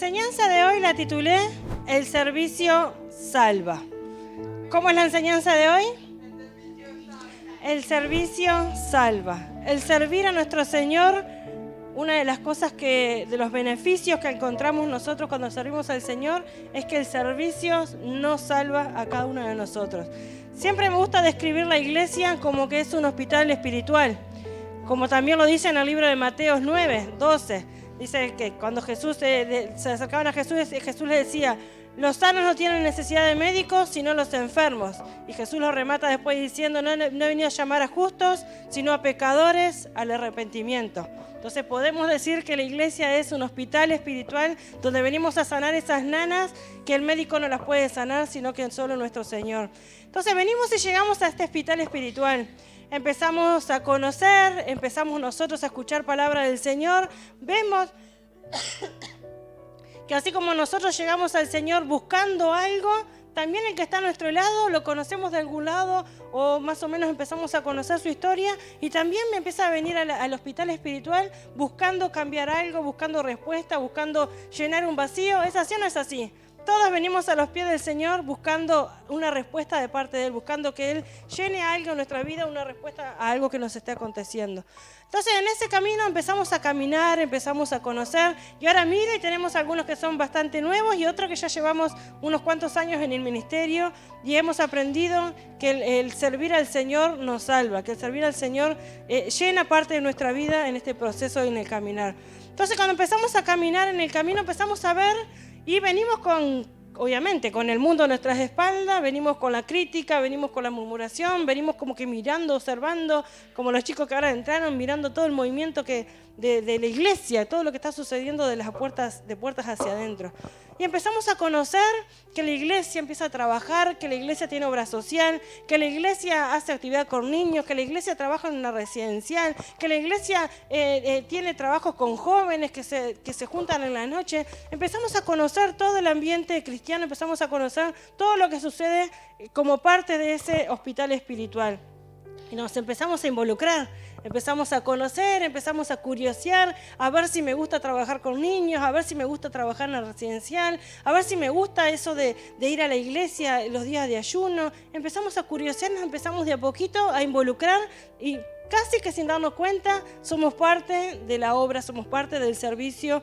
enseñanza de hoy la titulé El servicio salva. ¿Cómo es la enseñanza de hoy? El servicio salva. El servir a nuestro Señor, una de las cosas de los beneficios que encontramos nosotros cuando servimos al Señor es que el servicio nos salva a cada uno de nosotros. Siempre me gusta describir la iglesia como que es un hospital espiritual, como también lo dice en el libro de Mateo 9, 12. Dice que cuando Jesús se acercaban a Jesús le decía: los sanos no tienen necesidad de médicos, sino los enfermos. Y Jesús lo remata después diciendo: no he venido a llamar a justos, sino a pecadores al arrepentimiento. Entonces podemos decir que la iglesia es un hospital espiritual donde venimos a sanar esas nanas que el médico no las puede sanar, sino que solo nuestro Señor. Entonces venimos y llegamos a este hospital espiritual. Empezamos a conocer, empezamos nosotros a escuchar palabra del Señor. Vemos que así como nosotros llegamos al Señor buscando algo, también el que está a nuestro lado lo conocemos de algún lado o más o menos empezamos a conocer su historia y también me empieza a venir al hospital espiritual buscando cambiar algo, buscando respuesta, buscando llenar un vacío. ¿Es así o no es así? Todos venimos a los pies del Señor buscando una respuesta de parte de Él, buscando que Él llene algo en nuestra vida, una respuesta a algo que nos esté aconteciendo. Entonces en ese camino empezamos a caminar, empezamos a conocer y ahora mira y tenemos algunos que son bastante nuevos y otros que ya llevamos unos cuantos años en el ministerio y hemos aprendido que el servir al Señor nos salva, que el servir al Señor llena parte de nuestra vida en este proceso y en el caminar. Entonces cuando empezamos a caminar en el camino empezamos a ver y venimos obviamente con el mundo a nuestras espaldas, venimos con la crítica, venimos con la murmuración, venimos como que mirando, observando, como los chicos que ahora entraron, mirando todo el movimiento de la iglesia, todo lo que está sucediendo de puertas hacia adentro. Y empezamos a conocer que la iglesia empieza a trabajar, que la iglesia tiene obra social, que la iglesia hace actividad con niños, que la iglesia trabaja en una residencial, que la iglesia tiene trabajos con jóvenes que se juntan en la noche. Empezamos a conocer todo el ambiente cristiano, empezamos a conocer todo lo que sucede como parte de ese hospital espiritual. Y nos empezamos a involucrar, empezamos a conocer, empezamos a curiosear, a ver si me gusta trabajar con niños, a ver si me gusta trabajar en la residencial, a ver si me gusta eso de ir a la iglesia los días de ayuno. Empezamos a curiosear, nos empezamos de a poquito a involucrar y casi que sin darnos cuenta somos parte de la obra, somos parte del servicio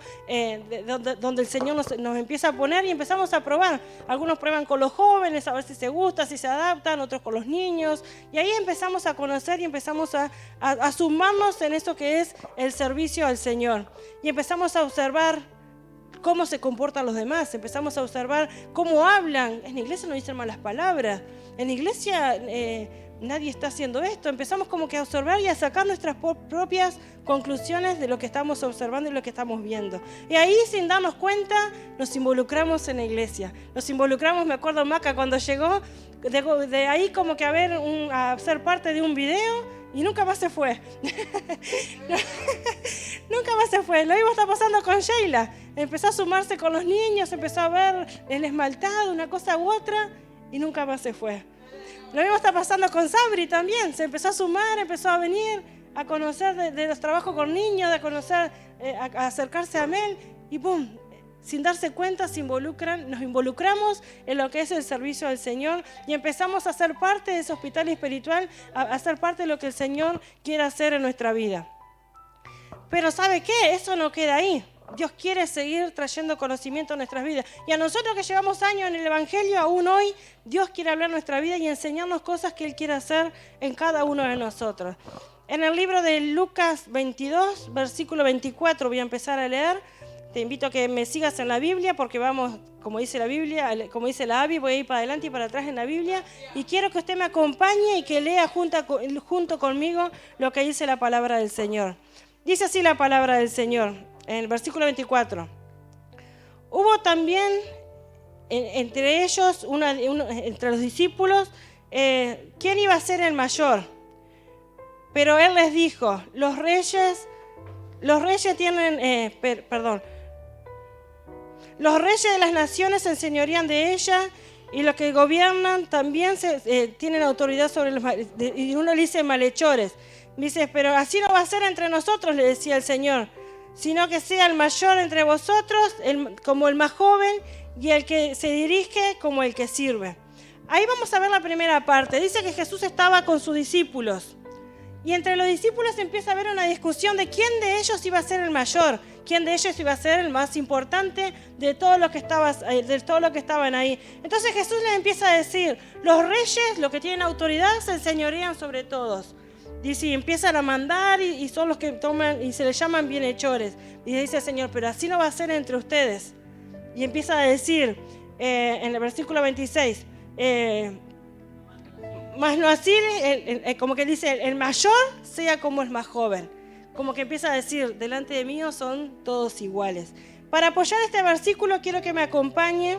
donde el Señor nos empieza a poner y empezamos a probar. Algunos prueban con los jóvenes a ver si se gusta, si se adaptan, otros con los niños. Y ahí empezamos a conocer y empezamos a sumarnos en eso que es el servicio al Señor. Y empezamos a observar cómo se comportan los demás, empezamos a observar cómo hablan. En la iglesia no dicen malas palabras, en la iglesia nadie está haciendo esto. Empezamos como que a observar y a sacar nuestras propias conclusiones de lo que estamos observando y lo que estamos viendo. Y ahí, sin darnos cuenta, nos involucramos en la iglesia. Nos involucramos, me acuerdo Maca cuando llegó, de ahí como que a ser parte de un video y nunca más se fue. Nunca más se fue. Lo mismo está pasando con Sheila. Empezó a sumarse con los niños, empezó a ver el esmaltado, una cosa u otra y nunca más se fue. Lo mismo está pasando con Sabri también. Se empezó a sumar, empezó a venir a conocer de los trabajos con niños, de conocer, a acercarse a Mel y ¡pum! Sin darse cuenta nos involucramos en lo que es el servicio al Señor y empezamos a ser parte de ese hospital espiritual, a ser parte de lo que el Señor quiere hacer en nuestra vida. Pero ¿sabe qué? Eso no queda ahí. Dios quiere seguir trayendo conocimiento a nuestras vidas. Y a nosotros que llevamos años en el Evangelio, aún hoy, Dios quiere hablar nuestra vida y enseñarnos cosas que Él quiere hacer en cada uno de nosotros. En el libro de Lucas 22, versículo 24, voy a empezar a leer. Te invito a que me sigas en la Biblia porque vamos, como dice la Biblia, como dice la Abby, voy a ir para adelante y para atrás en la Biblia. Y quiero que usted me acompañe y que lea junto conmigo lo que dice la palabra del Señor. Dice así la palabra del Señor. En el versículo 24, hubo también entre ellos, entre los discípulos, ¿quién iba a ser el mayor? Pero él les dijo, los reyes tienen, los reyes de las naciones se enseñorean de ella y los que gobiernan también tienen autoridad sobre los y uno le dice malhechores. Dice, pero así no va a ser entre nosotros, le decía el Señor. sino que sea el mayor entre vosotros como el más joven y el que se dirige como el que sirve. Ahí vamos a ver la primera parte. Dice que Jesús estaba con sus discípulos. Y entre los discípulos empieza a haber una discusión de quién de ellos iba a ser el mayor, quién de ellos iba a ser el más importante de todo lo que estaban ahí. Entonces Jesús les empieza a decir, los reyes, los que tienen autoridad, se enseñorean sobre todos. Dice, y empiezan a mandar y son los que toman y se les llaman bienhechores. Y dice el Señor, pero así no va a ser entre ustedes. Y empieza a decir en el versículo 26, más no así, como que dice, el mayor sea como el más joven. Como que empieza a decir, delante de mí son todos iguales. Para apoyar este versículo quiero que me acompañe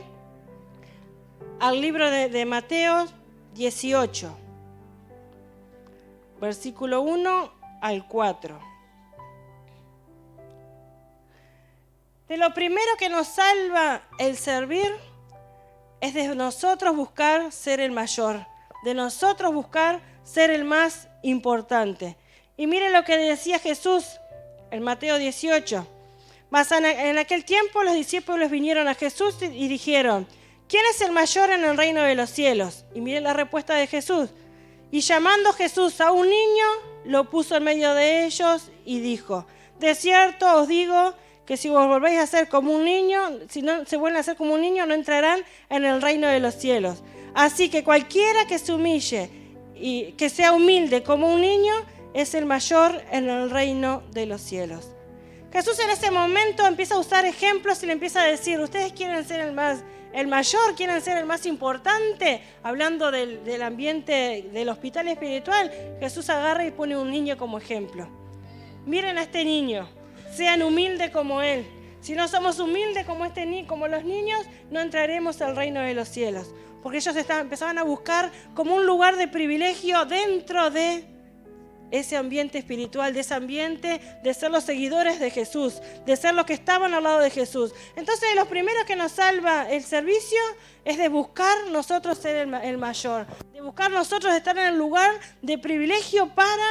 al libro de Mateo 18, versículo 1 al 4. De lo primero que nos salva el servir es de nosotros buscar ser el mayor, de nosotros buscar ser el más importante. Y miren lo que decía Jesús en Mateo 18. Mas en aquel tiempo los discípulos vinieron a Jesús y dijeron, ¿quién es el mayor en el reino de los cielos? Y miren la respuesta de Jesús. Y llamando Jesús a un niño, lo puso en medio de ellos y dijo, de cierto os digo que si vos volvéis a ser como un niño, si no se vuelven a ser como un niño, no entrarán en el reino de los cielos. Así que cualquiera que se humille y que sea humilde como un niño, es el mayor en el reino de los cielos. Jesús en ese momento empieza a usar ejemplos y le empieza a decir, ustedes quieren ser el mayor, quieren ser el más importante. Hablando del ambiente del hospital espiritual, Jesús agarra y pone un niño como ejemplo. Miren a este niño, sean humildes como él. Si no somos humildes como los niños, no entraremos al reino de los cielos. Porque ellos empezaban a buscar como un lugar de privilegio dentro de ese ambiente espiritual, de ese ambiente de ser los seguidores de Jesús, de ser los que estaban al lado de Jesús. Entonces, lo primero que nos salva el servicio es de buscar nosotros ser el mayor, de buscar nosotros estar en el lugar de privilegio para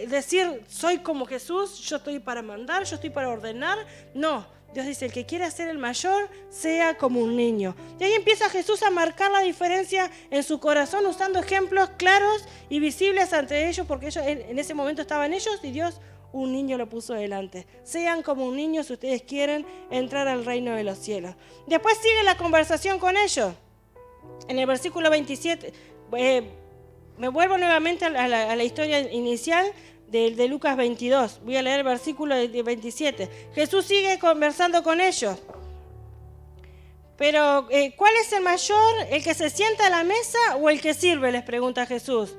decir, soy como Jesús, yo estoy para mandar, yo estoy para ordenar. No. Dios dice, el que quiera ser el mayor, sea como un niño. Y ahí empieza Jesús a marcar la diferencia en su corazón, usando ejemplos claros y visibles ante ellos, porque ellos en ese momento estaban ellos y Dios un niño lo puso delante. Sean como un niño si ustedes quieren entrar al reino de los cielos. Después sigue la conversación con ellos. En el versículo 27, me vuelvo nuevamente a la historia inicial de Lucas 22. Voy a leer el versículo de 27. Jesús sigue conversando con ellos. Pero, ¿cuál es el mayor? ¿El que se sienta a la mesa o el que sirve? Les pregunta Jesús.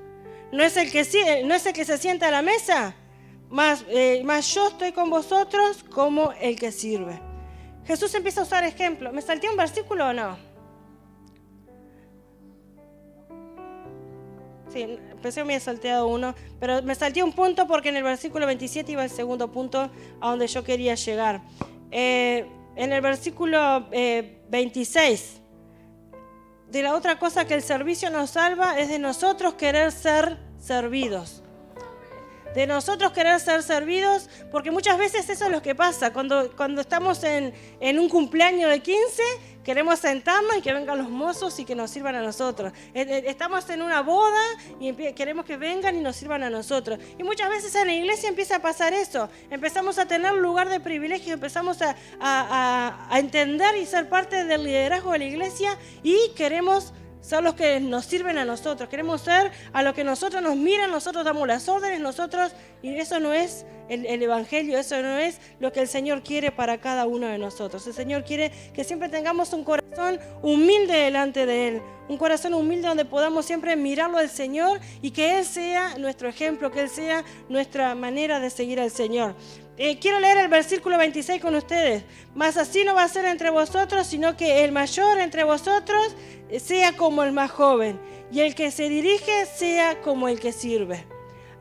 ¿No es el que se sienta a la mesa? Más yo estoy con vosotros como el que sirve. Jesús empieza a usar ejemplos. ¿Me salté un versículo o no? Sí, pensé que me había salteado uno, pero me salté un punto porque en el versículo 27 iba el segundo punto a donde yo quería llegar. En el versículo 26, de la otra cosa que el servicio nos salva es de nosotros querer ser servidos. De nosotros querer ser servidos, porque muchas veces eso es lo que pasa. Cuando estamos en un cumpleaños de 15, queremos sentarnos y que vengan los mozos y que nos sirvan a nosotros. Estamos en una boda y queremos que vengan y nos sirvan a nosotros. Y muchas veces en la iglesia empieza a pasar eso. Empezamos a tener un lugar de privilegio, empezamos a entender y ser parte del liderazgo de la iglesia y queremos ser los que nos sirven a nosotros. Queremos ser a los que nosotros nos miran, nosotros damos las órdenes, y eso no es el evangelio, eso no es lo que el Señor quiere para cada uno de nosotros. El Señor quiere que siempre tengamos un corazón humilde delante de Él, un corazón humilde donde podamos siempre mirarlo al Señor y que Él sea nuestro ejemplo, que Él sea nuestra manera de seguir al Señor. Quiero leer el versículo 26 con ustedes. Mas así no va a ser entre vosotros, sino que el mayor entre vosotros sea como el más joven, y el que se dirige sea como el que sirve.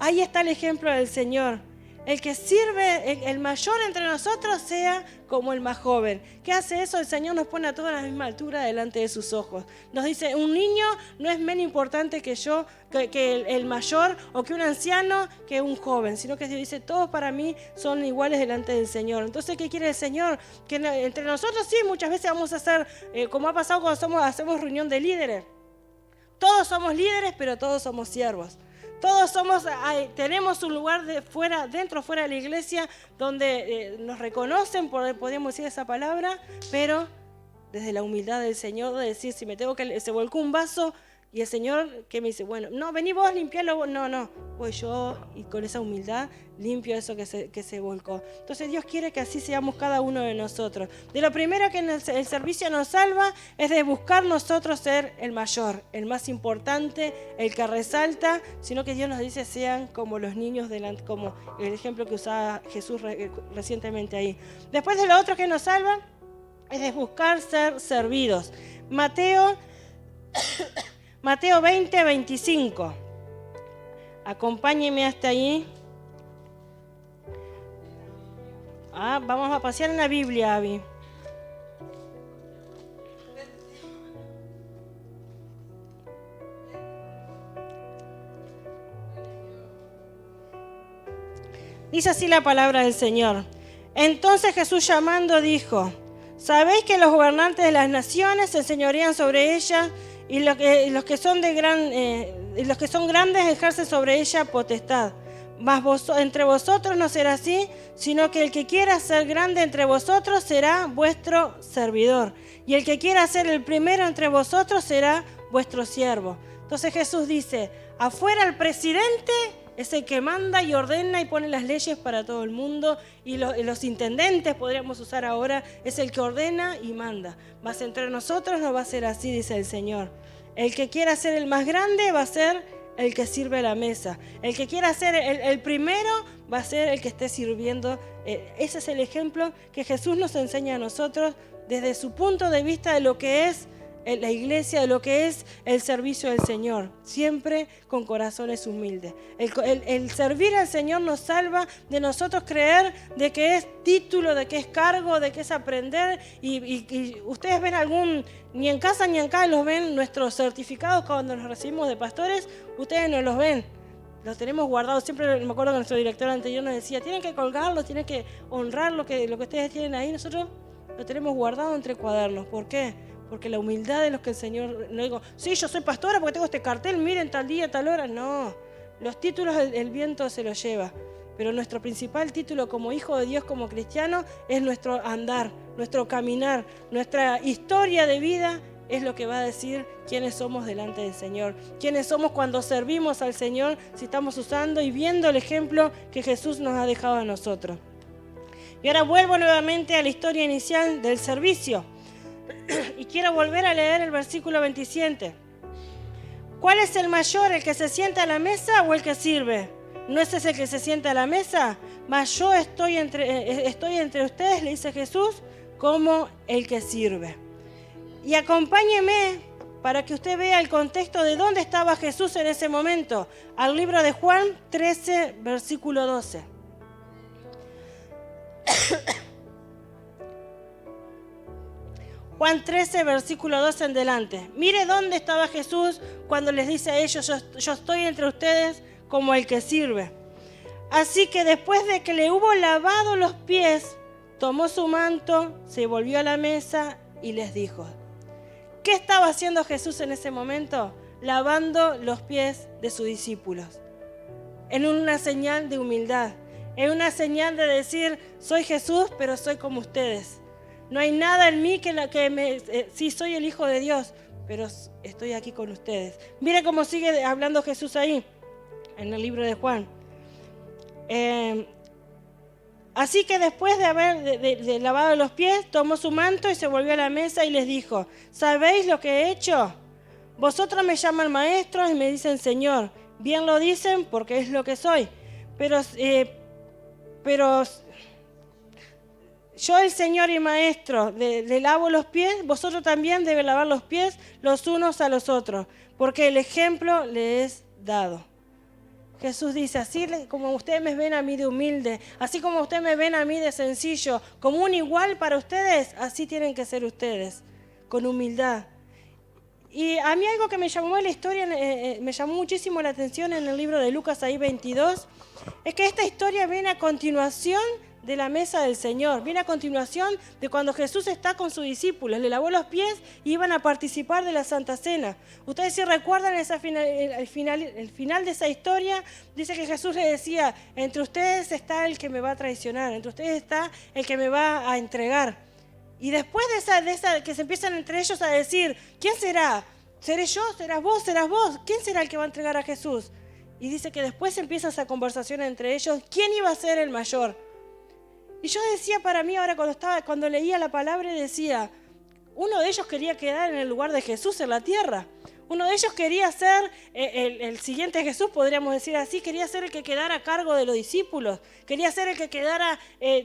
Ahí está el ejemplo del Señor. el que sirve, el mayor entre nosotros sea como el más joven. ¿Qué hace eso? El Señor nos pone a todos a la misma altura delante de sus ojos. Nos dice, un niño no es menos importante que yo, que el mayor, o que un anciano, que un joven, sino que Dios dice, todos para mí son iguales delante del Señor. Entonces, ¿qué quiere el Señor? Que entre nosotros sí, muchas veces vamos a hacer, como ha pasado cuando hacemos reunión de líderes. Todos somos líderes, pero todos somos siervos. Todos tenemos un lugar dentro, fuera de la iglesia, donde nos reconocen, podríamos decir esa palabra, pero desde la humildad del Señor, de decir, si me tengo que, se volcó un vaso, y el Señor que me dice, bueno, no, vení vos, limpialo, no, pues yo, y con esa humildad, limpio eso que se volcó. Entonces Dios quiere que así seamos cada uno de nosotros. De lo primero que el servicio nos salva es de buscar nosotros ser el mayor, el más importante, el que resalta, sino que Dios nos dice sean como los niños, como el ejemplo que usaba Jesús recientemente ahí. Después de lo otro que nos salva es de buscar ser servidos. Mateo 20, 25. Acompáñeme hasta ahí. Vamos a pasear en la Biblia, Abby. Dice así la palabra del Señor. Entonces Jesús llamando dijo, ¿sabéis que los gobernantes de las naciones se enseñorean sobre ellas y los que son grandes ejercen sobre ella potestad? Mas entre vosotros no será así, sino que el que quiera ser grande entre vosotros será vuestro servidor. Y el que quiera ser el primero entre vosotros será vuestro siervo. Entonces Jesús dice, afuera el presidente es el que manda y ordena y pone las leyes para todo el mundo. Y los intendentes, podríamos usar ahora, es el que ordena y manda. Mas entre nosotros no va a ser así, dice el Señor. El que quiera ser el más grande va a ser el que sirve la mesa. El que quiera ser el primero va a ser el que esté sirviendo. Ese es el ejemplo que Jesús nos enseña a nosotros desde su punto de vista de lo que es la iglesia, de lo que es el servicio del Señor, siempre con corazones humildes. El servir al Señor nos salva de nosotros creer de que es título, de que es cargo, de que es aprender. Y ustedes ven ni en casa ni en acá los ven nuestros certificados cuando nos recibimos de pastores, ustedes no los ven. Los tenemos guardados. Siempre me acuerdo que nuestro director anterior nos decía, tienen que colgarlos, tienen que honrar lo que ustedes tienen ahí. Nosotros lo tenemos guardado entre cuadernos. ¿Por qué? Porque la humildad de los que el Señor, no digo, sí, yo soy pastora porque tengo este cartel, miren tal día, tal hora. No, los títulos el viento se los lleva. Pero nuestro principal título como hijo de Dios, como cristiano, es nuestro andar, nuestro caminar, nuestra historia de vida es lo que va a decir quiénes somos delante del Señor. Quiénes somos cuando servimos al Señor, si estamos usando y viendo el ejemplo que Jesús nos ha dejado a nosotros. Y ahora vuelvo nuevamente a la historia inicial del servicio. Y quiero volver a leer el versículo 27. ¿Cuál es el mayor, el que se sienta a la mesa o el que sirve? ¿No es ese el que se sienta a la mesa? Mas yo estoy entre ustedes, le dice Jesús, como el que sirve. Y acompáñeme para que usted vea el contexto de dónde estaba Jesús en ese momento. Al libro de Juan 13, versículo 12. Juan 13, versículo 12 en delante. Mire dónde estaba Jesús cuando les dice a ellos, yo estoy entre ustedes como el que sirve. Así que después de que le hubo lavado los pies, tomó su manto, se volvió a la mesa y les dijo. ¿Qué estaba haciendo Jesús en ese momento? Lavando los pies de sus discípulos. En una señal de humildad, en una señal de decir, soy Jesús, pero soy como ustedes. No hay nada en mí sí, soy el Hijo de Dios, pero estoy aquí con ustedes. Mire cómo sigue hablando Jesús ahí, en el libro de Juan. Así que después de haber de lavado los pies, tomó su manto y se volvió a la mesa y les dijo, ¿sabéis lo que he hecho? Vosotros me llaman maestro y me dicen Señor. Bien lo dicen porque es lo que soy. Pero yo, el Señor y Maestro, le lavo los pies, vosotros también deben lavar los pies los unos a los otros, porque el ejemplo le es dado. Jesús dice, así como ustedes me ven a mí de humilde, así como ustedes me ven a mí de sencillo, como un igual para ustedes, así tienen que ser ustedes, con humildad. Y a mí algo que me llamó la historia, me llamó muchísimo la atención en el libro de Lucas ahí 22, es que esta historia viene a continuación de la mesa del Señor, viene a continuación de cuando Jesús está con sus discípulos, le lavó los pies y iban a participar de la Santa Cena. Ustedes si recuerdan el final de esa historia, dice que Jesús le decía, entre ustedes está el que me va a traicionar, entre ustedes está el que me va a entregar. Y después de esa que se empiezan entre ellos a decir, ¿quién será? ¿Seré yo? ¿Serás vos? ¿Serás vos? ¿Quién será el que va a entregar a Jesús? Y dice que después empieza esa conversación entre ellos, ¿quién iba a ser el mayor? Y yo decía para mí ahora cuando leía la palabra, decía, uno de ellos quería quedar en el lugar de Jesús en la tierra. Uno de ellos quería ser el siguiente Jesús, podríamos decir así, quería ser el que quedara a cargo de los discípulos, quería ser el que quedara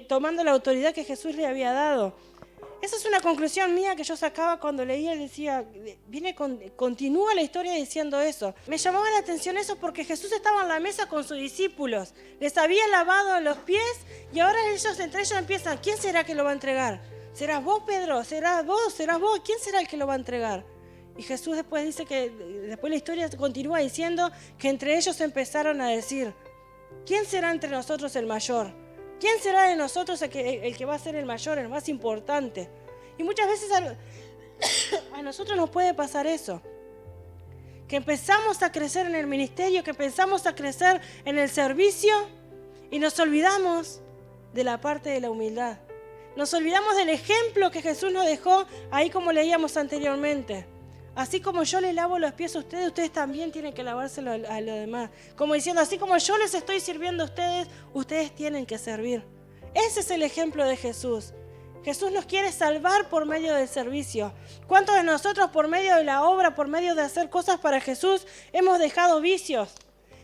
tomando la autoridad que Jesús le había dado. Esa es una conclusión mía que yo sacaba cuando leía y decía, continúa la historia diciendo eso. Me llamaba la atención eso porque Jesús estaba en la mesa con sus discípulos, les había lavado los pies y ahora entre ellos empiezan, ¿quién será que lo va a entregar? ¿Serás vos, Pedro? ¿Serás vos? ¿Serás vos? ¿Quién será el que lo va a entregar? Y Jesús después dice después la historia continúa diciendo que entre ellos empezaron a decir, ¿quién será entre nosotros el mayor? ¿Quién será de nosotros el que va a ser el mayor, el más importante? Y muchas veces a nosotros nos puede pasar eso. Que empezamos a crecer en el ministerio, que empezamos a crecer en el servicio y nos olvidamos de la parte de la humildad. Nos olvidamos del ejemplo que Jesús nos dejó ahí como leíamos anteriormente. Así como yo les lavo los pies a ustedes, ustedes también tienen que lavárselo a los demás. Como diciendo, así como yo les estoy sirviendo a ustedes, ustedes tienen que servir. Ese es el ejemplo de Jesús. Jesús nos quiere salvar por medio del servicio. ¿Cuántos de nosotros por medio de la obra, por medio de hacer cosas para Jesús, hemos dejado vicios?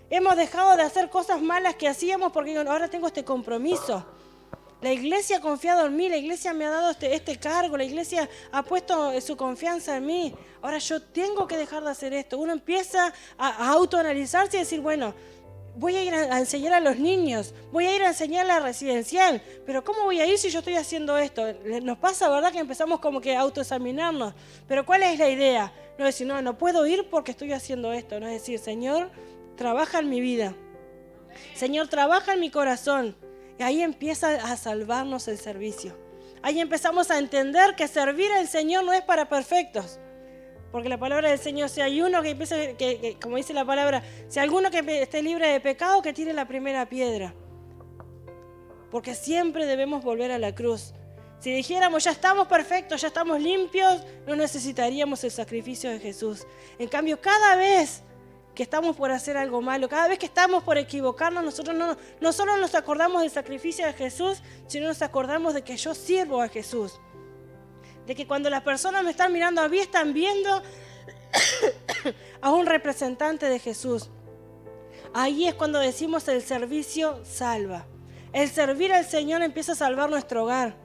Hemos dejado de hacer cosas malas que hacíamos porque ahora tengo este compromiso. La iglesia ha confiado en mí, la iglesia me ha dado este cargo, la iglesia ha puesto su confianza en mí. Ahora yo tengo que dejar de hacer esto. Uno empieza a autoanalizarse y decir, bueno, voy a ir a enseñar a los niños, voy a ir a enseñar a la residencial, pero ¿cómo voy a ir si yo estoy haciendo esto? Nos pasa, ¿verdad? Que empezamos como que a autoexaminarnos. Pero ¿cuál es la idea? No decir, no puedo ir porque estoy haciendo esto. No es decir, Señor, trabaja en mi vida. Señor, trabaja en mi corazón. Y ahí empieza a salvarnos el servicio. Ahí empezamos a entender que servir al Señor no es para perfectos. Porque la palabra del Señor, si hay uno que empiece, como dice la palabra, si alguno que esté libre de pecado, que tire la primera piedra. Porque siempre debemos volver a la cruz. Si dijéramos, ya estamos perfectos, ya estamos limpios, no necesitaríamos el sacrificio de Jesús. En cambio, cada vez que estamos por hacer algo malo, cada vez que estamos por equivocarnos, nosotros no solo nos acordamos del sacrificio de Jesús, sino nos acordamos de que yo sirvo a Jesús. De que cuando las personas me están mirando a mí, están viendo a un representante de Jesús. Ahí es cuando decimos el servicio salva. El servir al Señor empieza a salvar nuestro hogar,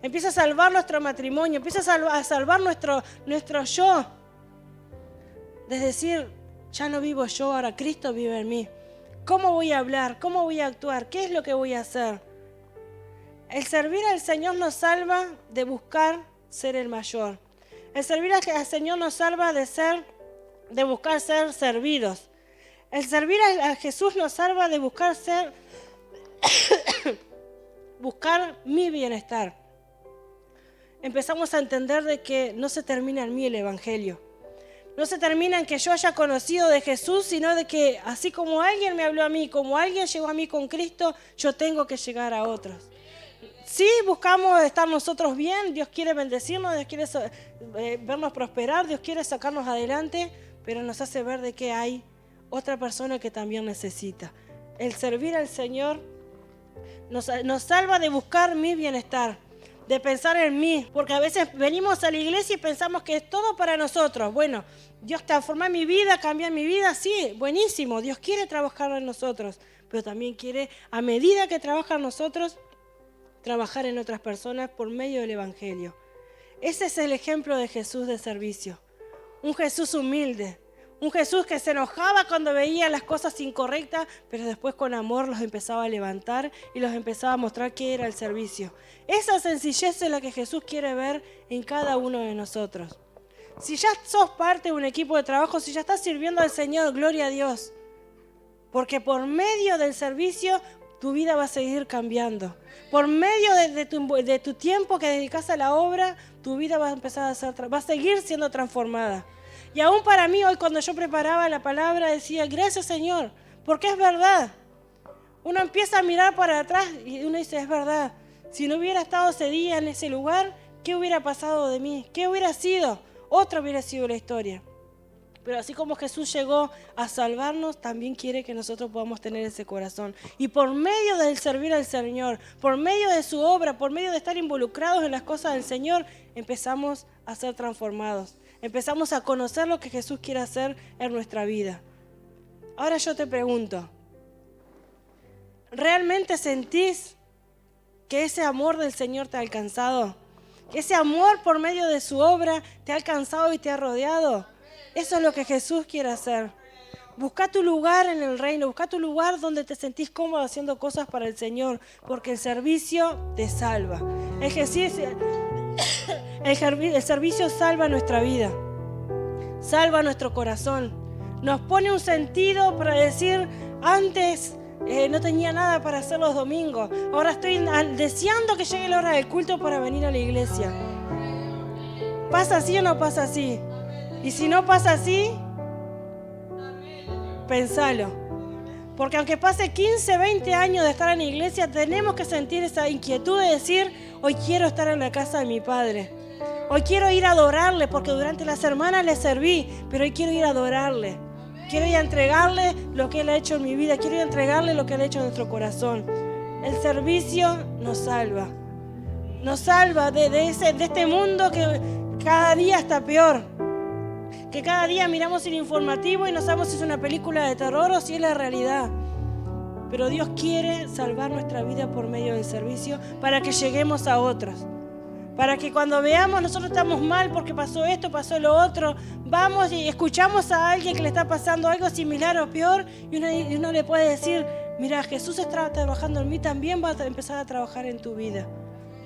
empieza a salvar nuestro matrimonio, empieza a salvar nuestro yo. Es decir, ya no vivo yo, ahora Cristo vive en mí. ¿Cómo voy a hablar? ¿Cómo voy a actuar? ¿Qué es lo que voy a hacer? El servir al Señor nos salva de buscar ser el mayor. El servir al Señor nos salva de buscar ser servidos. El servir a Jesús nos salva de buscar buscar mi bienestar. Empezamos a entender de que no se termina en mí el Evangelio. No se termina en que yo haya conocido de Jesús, sino de que así como alguien me habló a mí, como alguien llegó a mí con Cristo, yo tengo que llegar a otros. Sí, buscamos estar nosotros bien, Dios quiere bendecirnos, Dios quiere vernos prosperar, Dios quiere sacarnos adelante, pero nos hace ver de que hay otra persona que también necesita. El servir al Señor nos salva de buscar mi bienestar, de pensar en mí, porque a veces venimos a la iglesia y pensamos que es todo para nosotros. Bueno, Dios transforma mi vida, cambia mi vida, sí, buenísimo, Dios quiere trabajar en nosotros, pero también quiere, a medida que trabaja en nosotros, trabajar en otras personas por medio del Evangelio. Ese es el ejemplo de Jesús de servicio. Un Jesús humilde, Un Jesús que se enojaba cuando veía las cosas incorrectas, pero después con amor los empezaba a levantar y los empezaba a mostrar qué era el servicio. Esa sencillez es la que Jesús quiere ver en cada uno de nosotros. Si ya sos parte de un equipo de trabajo, si ya estás sirviendo al Señor, gloria a Dios. Porque por medio del servicio tu vida va a seguir cambiando. Por medio de tu tiempo que dedicas a la obra, tu vida va a seguir siendo transformada. Y aún para mí hoy cuando yo preparaba la palabra decía, gracias Señor, porque es verdad. Uno empieza a mirar para atrás y uno dice, es verdad. Si no hubiera estado ese día en ese lugar, ¿qué hubiera pasado de mí? ¿Qué hubiera sido? Otra hubiera sido la historia. Pero así como Jesús llegó a salvarnos, también quiere que nosotros podamos tener ese corazón. Y por medio del servir al Señor, por medio de su obra, por medio de estar involucrados en las cosas del Señor, empezamos a ser transformados. Empezamos a conocer lo que Jesús quiere hacer en nuestra vida. Ahora yo te pregunto, ¿realmente sentís que ese amor del Señor te ha alcanzado? ¿Que ese amor por medio de su obra te ha alcanzado y te ha rodeado? Eso es lo que Jesús quiere hacer. Busca tu lugar en el reino, busca tu lugar donde te sentís cómodo haciendo cosas para el Señor, porque el servicio te salva. El servicio salva nuestra vida, salva nuestro corazón. Nos pone un sentido para decir, antes no tenía nada para hacer los domingos, ahora estoy deseando que llegue la hora del culto para venir a la iglesia. ¿Pasa así o no pasa así? Y si no pasa así, pensalo. Porque aunque pase 15, 20 años de estar en la iglesia, tenemos que sentir esa inquietud de decir, hoy quiero estar en la casa de mi Padre. Hoy quiero ir a adorarle, porque durante la semana le serví, pero hoy quiero ir a adorarle. Quiero ir a entregarle lo que Él ha hecho en mi vida, quiero ir a entregarle lo que Él ha hecho en nuestro corazón. El servicio nos salva. Nos salva de este mundo que cada día está peor. Que cada día miramos el informativo y no sabemos si es una película de terror o si es la realidad. Pero Dios quiere salvar nuestra vida por medio del servicio para que lleguemos a otros. Para que cuando veamos nosotros estamos mal porque pasó esto, pasó lo otro, vamos y escuchamos a alguien que le está pasando algo similar o peor y uno le puede decir, mira, Jesús está trabajando en mí, también va a empezar a trabajar en tu vida.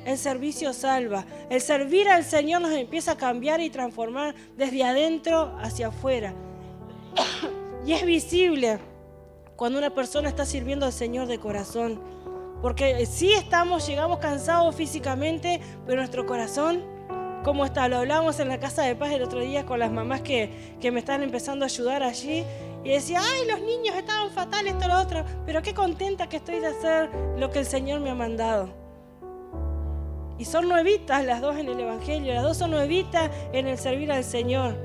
El servicio salva. El servir al Señor nos empieza a cambiar y transformar desde adentro hacia afuera. Y es visible cuando una persona está sirviendo al Señor de corazón. Porque sí llegamos cansados físicamente, pero nuestro corazón, ¿cómo está? Lo hablábamos en la Casa de Paz el otro día con las mamás que me están empezando a ayudar allí. Y decía, ay, los niños estaban fatales, esto, lo otro. Pero qué contenta que estoy de hacer lo que el Señor me ha mandado. Y son nuevitas las dos en el Evangelio, las dos son nuevitas en el servir al Señor.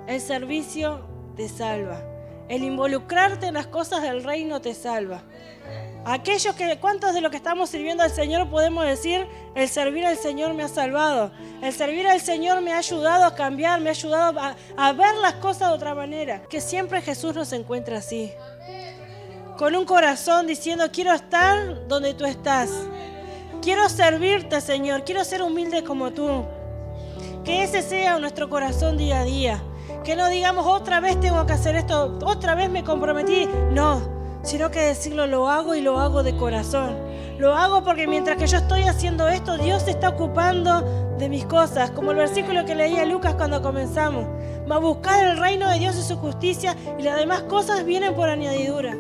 El servicio te salva. El involucrarte en las cosas del reino te salva. ¿Cuántos de los que estamos sirviendo al Señor podemos decir, el servir al Señor me ha salvado? El servir al Señor me ha ayudado a cambiar, me ha ayudado a ver las cosas de otra manera. Que siempre Jesús nos encuentra así. Con un corazón diciendo, quiero estar donde tú estás. Quiero servirte, Señor. Quiero ser humilde como tú. Que ese sea nuestro corazón día a día. Que no digamos, otra vez tengo que hacer esto, otra vez me comprometí. No, sino que decirlo, lo hago y lo hago de corazón. Lo hago porque mientras que yo estoy haciendo esto, Dios se está ocupando de mis cosas. Como el versículo que leía Lucas cuando comenzamos. Va a buscar el reino de Dios y su justicia y las demás cosas vienen por añadidura.